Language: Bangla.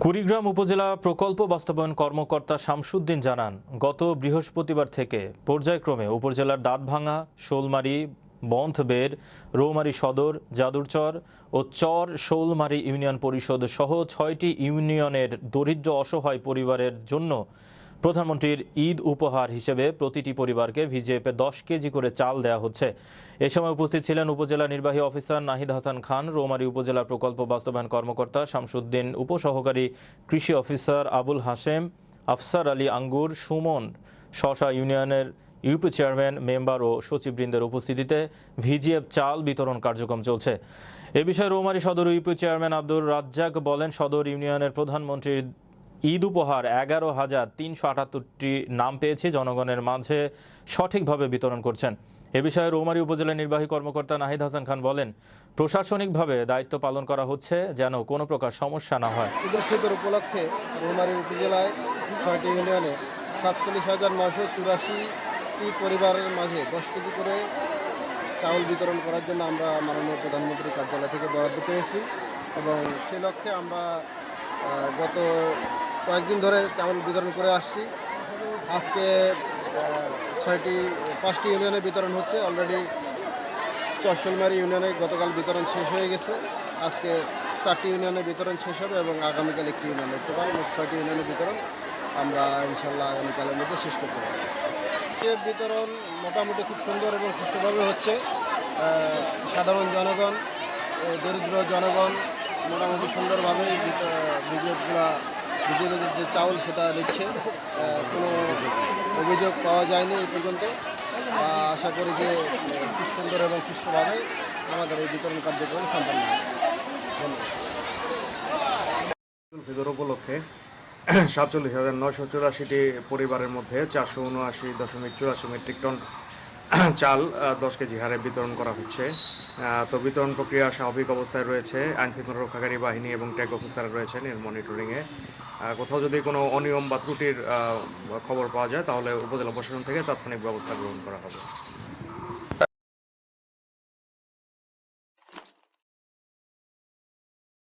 কুড়িগ্রাম উপজেলা প্রকল্প বাস্তবায়ন কর্মকর্তা শামসুদ্দিন জানান, গত বৃহস্পতিবার থেকে পর্যায়ক্রমে উপজেলার দাঁতভাঙ্গা, শোলমারী, বন্ধবেড়, রৌমারী সদর, যাদুরচর ও চর শোলমারী ইউনিয়ন পরিষদ সহ ৬টি ইউনিয়নের দরিদ্র অসহায় পরিবারের জন্য প্রধানমন্ত্রীর ঈদ উপহার হিসেবে প্রতিটি পরিবারকে ভিজিএফে ১০ কেজি করে চাল দেওয়া হচ্ছে। এ সময় উপস্থিত ছিলেন উপজেলা নির্বাহী অফিসার নাহিদ হাসান খান, রৌমারী উপজেলা প্রকল্প বাস্তবায়ন কর্মকর্তা শামসুদ্দিন, উপসহকারী কৃষি অফিসার আবুল হাশেম, আফসার আলী আঙ্গুর, সুমন। শশা ইউনিয়নের ইউপি চেয়ারম্যান, মেম্বার ও সচিববৃন্দের উপস্থিতিতে ভিজিএফ চাল বিতরণ কার্যক্রম চলছে। এ বিষয়ে রৌমারী সদর ইউপি চেয়ারম্যান আব্দুর রাজ্জাক বলেন, সদর ইউনিয়নের প্রধানমন্ত্রীর ঈদ উপহার ১১,৩৭৮টি নাম পেয়েছে, জনগণের মাঝে সঠিকভাবে বিতরণ করছেন। এ বিষয়ে রৌমারী উপজেলা নির্বাহী কর্মকর্তা নাহিদ হাসান খান বলেন, প্রশাসনিকভাবে দায়িত্ব পালন করা হচ্ছে যেন কোনো প্রকার সমস্যা না হয়। ঈদ উল ফিতর উপলক্ষে রৌমারী উপজেলায় ৬টি ইউনিয়নে ৪৭,৯৮৪টি পরিবারের মাঝে ১০ কেজি করে চাউল বিতরণ করার জন্য আমরা মাননীয় প্রধানমন্ত্রীর কার্যালয় থেকে বরাদ্দ পেয়েছি এবং সে লক্ষ্যে আমরা গত কয়েকদিন ধরে চাউল বিতরণ করে আসছি। আজকে ৫টি ইউনিয়নে বিতরণ হচ্ছে। অলরেডি চরশোলমারী ইউনিয়নে গতকাল বিতরণ শেষ হয়ে গেছে। আজকে 4টি ইউনিয়নে বিতরণ শেষ হবে এবং আগামীকাল 1টি ইউনিয়নে, টোটাল 6টি ইউনিয়নে বিতরণ আমরা ইনশাল্লাহ আগামীকালের মধ্যে শেষ করতে পারব। বিতরণ মোটামুটি খুব সুন্দর এবং সুষ্ঠুভাবে হচ্ছে। সাধারণ জনগণ, দরিদ্র জনগণ মোটামুটি সুন্দরভাবেই বিজেপির যে চাউল সেটা নিচ্ছে। কোনো অভিযোগ পাওয়া যায়নি এই পর্যন্ত। আশা করি যে খুব সুন্দর এবং সুষ্ঠুভাবে আমাদের এই বিতরণ কার্যক্রম সম্পন্ন হবে। ধন্যবাদ। ঈদ উল ফিতর উপলক্ষে ৪৭,৯৮৪টি পরিবারের মধ্যে ৪৭৯.৮৪ মেট্রিক টন চাল ১০ কেজি হারে বিতরণ করা হচ্ছে। তো বিতরণ প্রক্রিয়া স্বাভাবিক অবস্থায় রয়েছে। আইনশৃঙ্খলা রক্ষাকারী বাহিনী এবং ট্যাগ অফিসার রয়েছেন এর মনিটরিংয়ে। কোথাও যদি কোনো অনিয়ম বা ত্রুটির খবর পাওয়া যায় তাহলে উপজেলা প্রশাসন থেকে তাৎক্ষণিক ব্যবস্থা গ্রহণ করা হবে।